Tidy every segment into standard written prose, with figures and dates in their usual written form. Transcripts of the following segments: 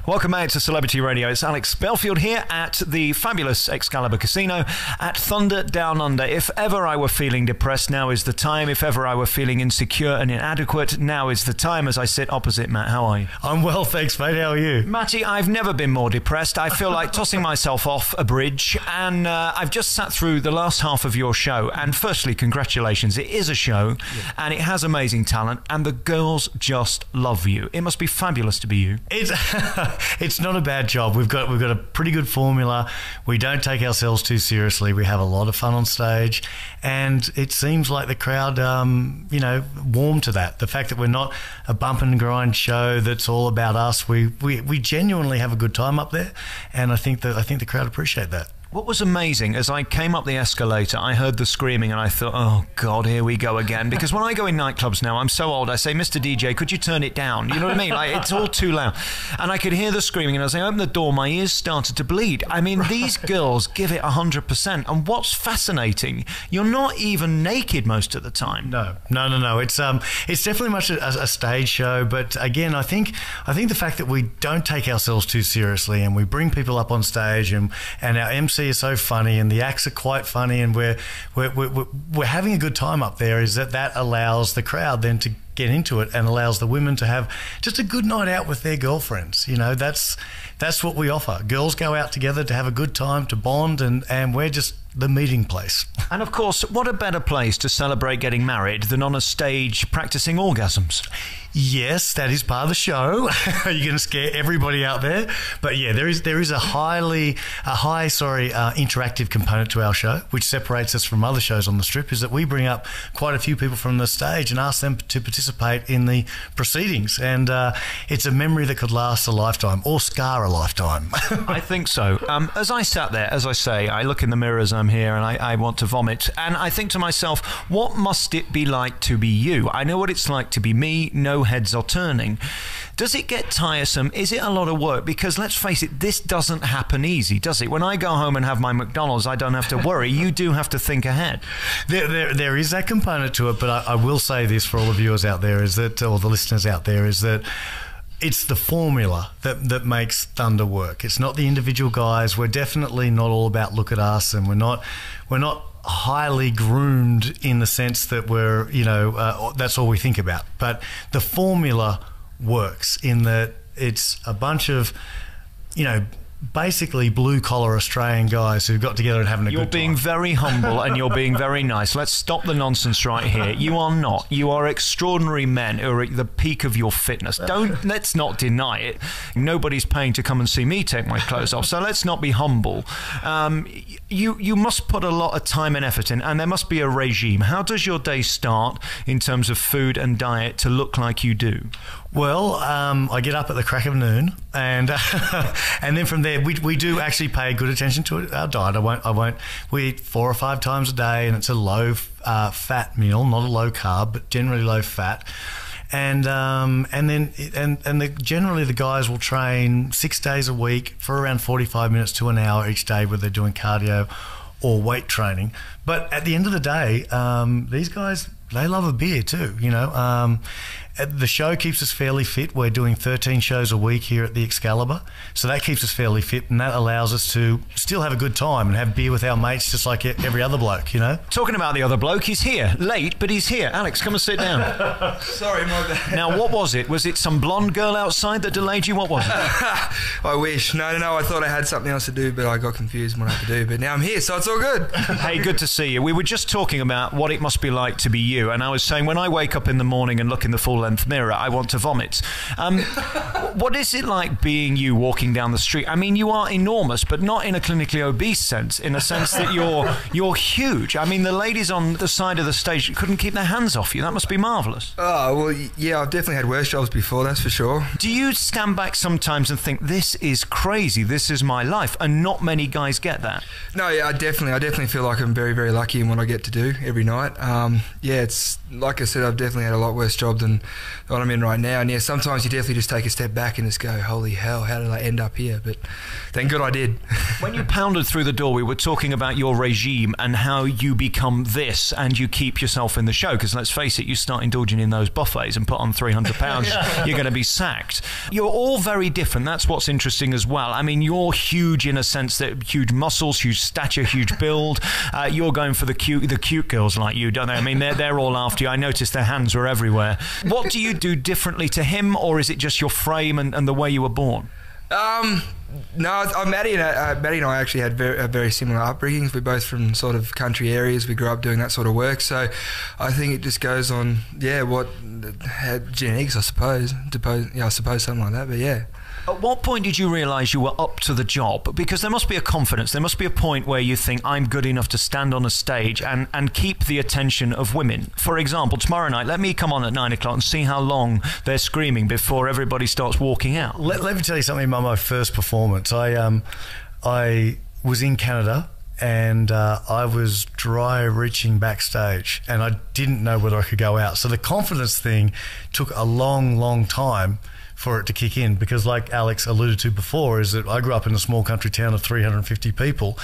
Welcome back to Celebrity Radio. It's Alex Belfield here at the fabulous Excalibur Casino at Thunder Down Under. If ever I were feeling depressed, now is the time. If ever I were feeling insecure and inadequate, now is the time, as I sit opposite Matt. How are you? I'm well, thanks, mate. How are you? Matty, I've never been more depressed. I feel like tossing myself off a bridge, and I've just sat through the last half of your show, and firstly, congratulations. It is a show, and it has amazing talent, and the girls just love you. It must be fabulous to be you. It's not a bad job. We've got a pretty good formula. We don't take ourselves too seriously. We have a lot of fun on stage, and it seems like the crowd, warm to that. The fact that we're not a bump and grind show that's all about us. We genuinely have a good time up there, and I think the crowd appreciate that. What was amazing, as I came up the escalator, I heard the screaming and I thought, oh God, here we go again. Because when I go in nightclubs now, I'm so old, I say, Mr. DJ, could you turn it down? You know what I mean? Like, it's all too loud. And I could hear the screaming, and as I opened the door, my ears started to bleed. I mean, these girls give it 100%. And what's fascinating, you're not even naked most of the time. No. It's definitely much a stage show, but again, I think the fact that we don't take ourselves too seriously, and we bring people up on stage, and our MC is so funny, and the acts are quite funny, and we're having a good time up there, is that allows the crowd then to get into it, and allows the women to have just a good night out with their girlfriends. You know, that's what we offer. Girls go out together to have a good time, to bond, and we're just the meeting place. And of course, what a better place to celebrate getting married than on a stage practicing orgasms? Yes, that is part of the show. You're going to scare everybody out there, but yeah, there is a high interactive component to our show, which separates us from other shows on the Strip. Is that we bring up quite a few people from the stage and ask them to participate in the proceedings, and it's a memory that could last a lifetime or scar a lifetime. I think so. As I sat there, as I say, I look in the mirror as I'm here, and I want to vomit, and I think to myself, what must it be like to be you? I know what it's like to be me. No heads are turning. Does it get tiresome? Is it a lot of work? Because let's face it, this doesn't happen easy, does it? When I go home and have my McDonald's, I don't have to worry. You do have to think ahead. There is that component to it, but I will say this for all the viewers out there, is that, or the listeners out there, is that it's the formula that makes Thunder work. It's not the individual guys. We're definitely not all about look at us, and we're not highly groomed in the sense that we're, that's all we think about. But the formula works in that it's a bunch of, basically blue-collar Australian guys who got together and having a good time. You're being very humble and you're being very nice. Let's stop the nonsense right here. You are not. You are extraordinary men who are at the peak of your fitness. Let's not deny it. Nobody's paying to come and see me take my clothes off, so let's not be humble. You must put a lot of time and effort in, and there must be a regime. How does your day start in terms of food and diet to look like you do? Well, I get up at the crack of noon, and then from there we do actually pay good attention to our diet. I won't. We eat 4 or 5 times a day, and it's a low fat meal, not a low carb, but generally low fat. And generally the guys will train 6 days a week for around 45 minutes to an hour each day, where they're doing cardio or weight training. But at the end of the day, these guys, they love a beer too, The show keeps us fairly fit. We're doing 13 shows a week here at the Excalibur, so that keeps us fairly fit, and that allows us to still have a good time and have beer with our mates just like every other bloke, Talking about the other bloke, he's here. Late, but he's here. Alex, come and sit down. Sorry, my bad. Now, what was it? Was it some blonde girl outside that delayed you? What was it? I wish. No, I thought I had something else to do, but I got confused what I had to do. But now I'm here, so it's all good. Hey, good to see you. We were just talking about what it must be like to be you, and I was saying, when I wake up in the morning and look in the full-length mirror, I want to vomit. What is it like being you walking down the street? I mean, you are enormous, but not in a clinically obese sense, in a sense that you're huge. I mean, the ladies on the side of the stage couldn't keep their hands off you. That must be marvellous. Oh, well, yeah, I've definitely had worse jobs before, that's for sure. Do you stand back sometimes and think, this is crazy, this is my life, and not many guys get that? No, yeah, I definitely feel like I'm very, very lucky in what I get to do every night. Yeah, it's, like I said, I've definitely had a lot worse job than what I'm in right now. And yeah, sometimes you definitely just take a step back and just go, holy hell, how did I end up here? But thank God I did. When you pounded through the door, we were talking about your regime and how you become this and you keep yourself in the show. Because let's face it, you start indulging in those buffets and put on 300 pounds, you're going to be sacked. You're all very different. That's what's interesting as well. I mean, you're huge in a sense that huge muscles, huge stature, huge build. You're going for the cute girls like you, don't they? I mean, they're all after you. I noticed their hands were everywhere. What do you do differently to him, or is it just your frame and the way you were born? No, Maddie and I actually had very similar upbringings. We're both from sort of country areas. We grew up doing that sort of work. So I think it just goes on, genetics, I suppose. I suppose something like that, but yeah. At what point did you realise you were up to the job? Because there must be a confidence. There must be a point where you think, I'm good enough to stand on a stage and keep the attention of women. For example, tomorrow night, let me come on at 9 o'clock and see how long they're screaming before everybody starts walking out. Let me tell you something about my first performance. I was in Canada and I was dry reaching backstage and I didn't know whether I could go out. So the confidence thing took a long time for it to kick in, because like Alex alluded to before, is that I grew up in a small country town of 350 people,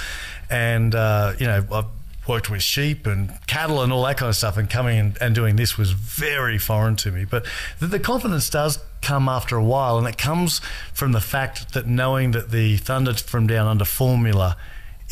and I've worked with sheep and cattle and all that kind of stuff, and coming and doing this was very foreign to me. But the confidence does come after a while, and it comes from the fact that knowing that the Thunder from Down Under formula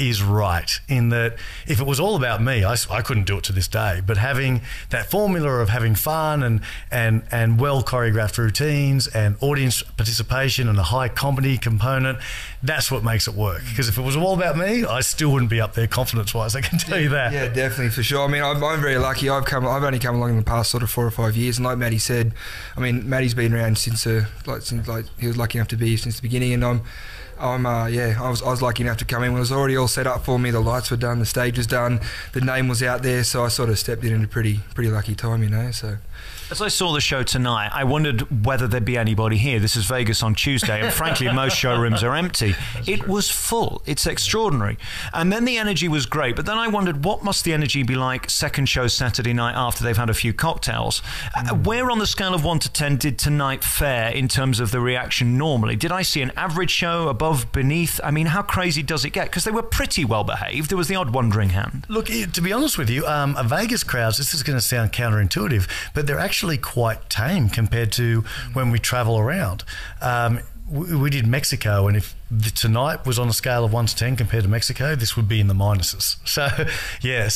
is right, in that if it was all about me, I couldn't do it to this day, but having that formula of having fun and well choreographed routines and audience participation and a high comedy component, that's what makes it work. Because if it was all about me, I still wouldn't be up there confidence wise, I can tell you that. Yeah, definitely, for sure. I mean, I'm very lucky. I've only come along in the past sort of 4 or 5 years, and like Maddie said, I mean, Maddie's been around since he was lucky enough to be here since the beginning, and I was lucky enough to come in. It was already all set up for me. The lights were done, the stage was done, the name was out there, so I sort of stepped in at a pretty lucky time, you know. So as I saw the show tonight, I wondered whether there'd be anybody here. This is Vegas on Tuesday, and frankly, most showrooms are empty. It was full. It's extraordinary. And then the energy was great, but then I wondered, what must the energy be like second show Saturday night after they've had a few cocktails? Where on the scale of 1 to 10 did tonight fare in terms of the reaction normally? Did I see an average show, above, beneath? I mean, how crazy does it get? Because they were pretty well behaved. There was the odd wandering hand. Look, to be honest with you, a Vegas crowds, this is going to sound counterintuitive, but they're actually quite tame compared to when we travel around. We did Mexico, and if tonight was on a scale of 1 to 10 compared to Mexico, this would be in the minuses. So, yeah,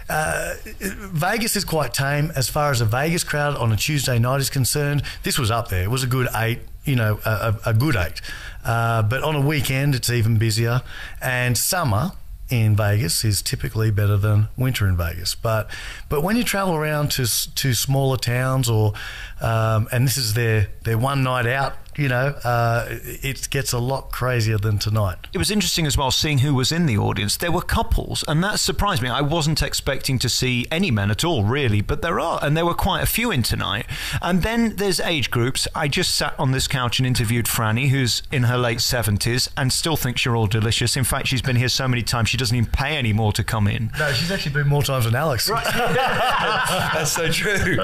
Vegas is quite tame. As far as a Vegas crowd on a Tuesday night is concerned, this was up there. It was a good 8, a good 8. But on a weekend, it's even busier. And summer in Vegas is typically better than winter in Vegas. But when you travel around to smaller towns, or and this is their one night out, it gets a lot crazier than tonight. It was interesting as well seeing who was in the audience. There were couples, and that surprised me. I wasn't expecting to see any men at all, really, but there are, and there were quite a few in tonight. And then there's age groups. I just sat on this couch and interviewed Franny, who's in her late 70s and still thinks you're all delicious. In fact, she's been here so many times she doesn't even pay any more to come in. No, she's actually been more times than Alex. Right. That's so true.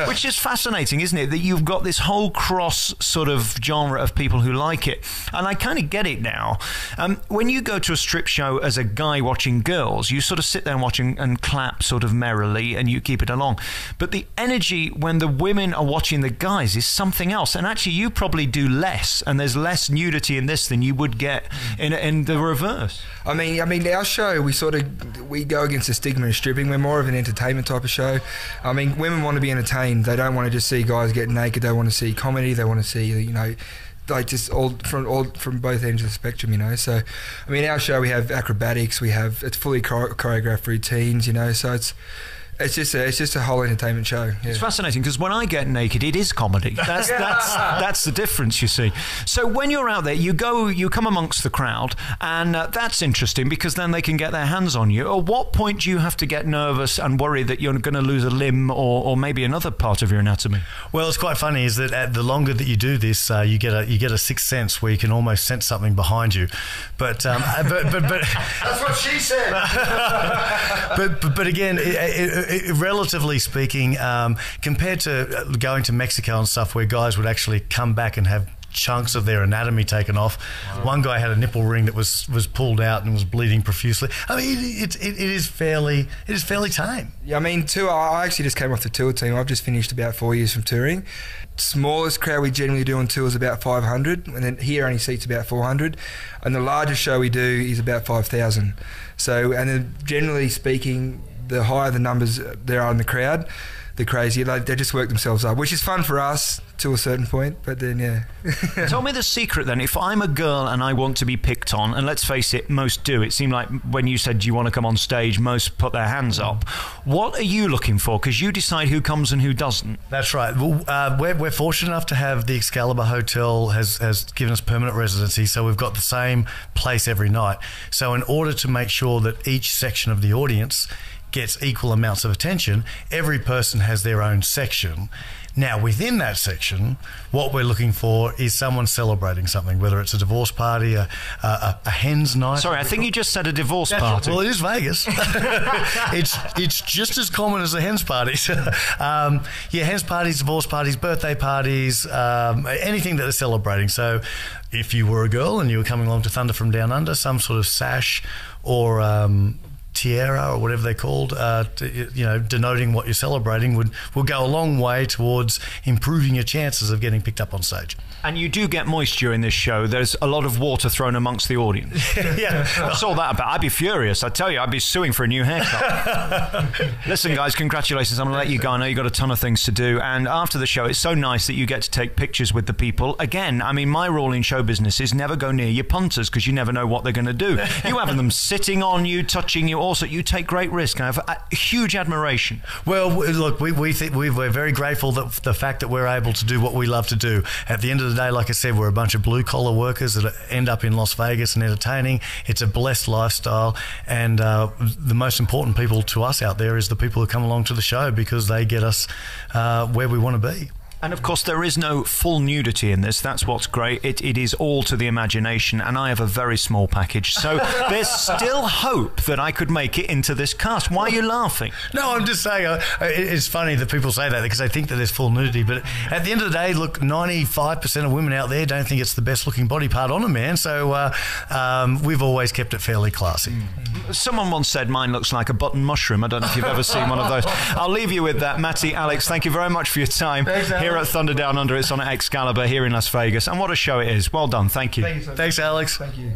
Which is fascinating, isn't it? That you've got this whole cross sort of genre of people who like it. And I kind of get it now. When you go to a strip show as a guy watching girls, you sort of sit there and watch and clap sort of merrily, and you keep it along. But the energy when the women are watching the guys is something else. And actually, you probably do less, and there's less nudity in this than you would get in the reverse. I mean, our show, we go against the stigma of stripping. We're more of an entertainment type of show. I mean, women want to be entertained. They don't want to just see guys get naked. They want to see comedy. They want to see, like just all from both ends of the spectrum, So, I mean, our show, we have acrobatics. It's fully choreographed routines, So it's just a whole entertainment show. Yeah. It's fascinating because when I get naked, it is comedy. That's the difference, you see. So when you're out there, you come amongst the crowd, and that's interesting because then they can get their hands on you. At what point do you have to get nervous and worry that you're going to lose a limb or maybe another part of your anatomy? Well, it's quite funny is that the longer that you do this, you get a sixth sense where you can almost sense something behind you. But that's what she said. but again. relatively speaking, compared to going to Mexico and stuff where guys would actually come back and have chunks of their anatomy taken off. Wow. One guy had a nipple ring that was pulled out and was bleeding profusely. I mean, it is fairly tame. Yeah, I mean, I actually just came off the tour team. I've just finished about 4 years from touring. Smallest crowd we generally do on tour is about 500, and then here only seats about 400, and the largest show we do is about 5,000. So, and then generally speaking, the higher the numbers there are in the crowd, the crazier they just work themselves up, which is fun for us to a certain point, but then yeah. Tell me the secret then. If I'm a girl and I want to be picked on, and let's face it, most do. It seemed like when you said, do you want to come on stage, most put their hands up. What are you looking for? Because you decide who comes and who doesn't. That's right. Well, we're fortunate enough to have the Excalibur Hotel has given us permanent residency, so we've got the same place every night. So in order to make sure that each section of the audience gets equal amounts of attention, every person has their own section. Now, within that section, what we're looking for is someone celebrating something, whether it's a divorce party, a hen's night. Sorry, I think you just said a divorce party. Well, it is Vegas. it's just as common as the hen's parties. Yeah, hen's parties, divorce parties, birthday parties, anything that they're celebrating. So if you were a girl and you were coming along to Thunder from Down Under, some sort of sash or tiara or whatever they're called, denoting what you're celebrating will go a long way towards improving your chances of getting picked up on stage. And you do get moisture in this show. There's a lot of water thrown amongst the audience. Yeah. What's all that about? I'd be furious. I tell you, I'd be suing for a new haircut. Listen, guys, congratulations. I'm going to let you go. I know you've got a ton of things to do. And after the show, it's so nice that you get to take pictures with the people. Again, I mean, my rule in show business is never go near your punters because you never know what they're going to do. You have them sitting on you, touching you. Also, you take great risk. I have a huge admiration. Well, look, we think we're very grateful that the fact that we're able to do what we love to do. At the end of the day, like I said, we're a bunch of blue-collar workers that end up in Las Vegas and entertaining. It's a blessed lifestyle, and the most important people to us out there is the people who come along to the show because they get us where we want to be. And of course, there is no full nudity in this. That's what's great. It is all to the imagination, and I have a very small package. So there's still hope that I could make it into this cast. Why are you laughing? No, I'm just saying, it's funny that people say that because they think that there's full nudity. But at the end of the day, look, 95% of women out there don't think it's the best looking body part on a man. So we've always kept it fairly classy. Someone once said mine looks like a button mushroom. I don't know if you've ever seen one of those. I'll leave you with that. Matty, Alex, thank you very much for your time. Thanks, here at Thunder Down Under. It's on Excalibur here in Las Vegas, and what a show it is. Well done. Thank you. Thanks, Alex. Thank you.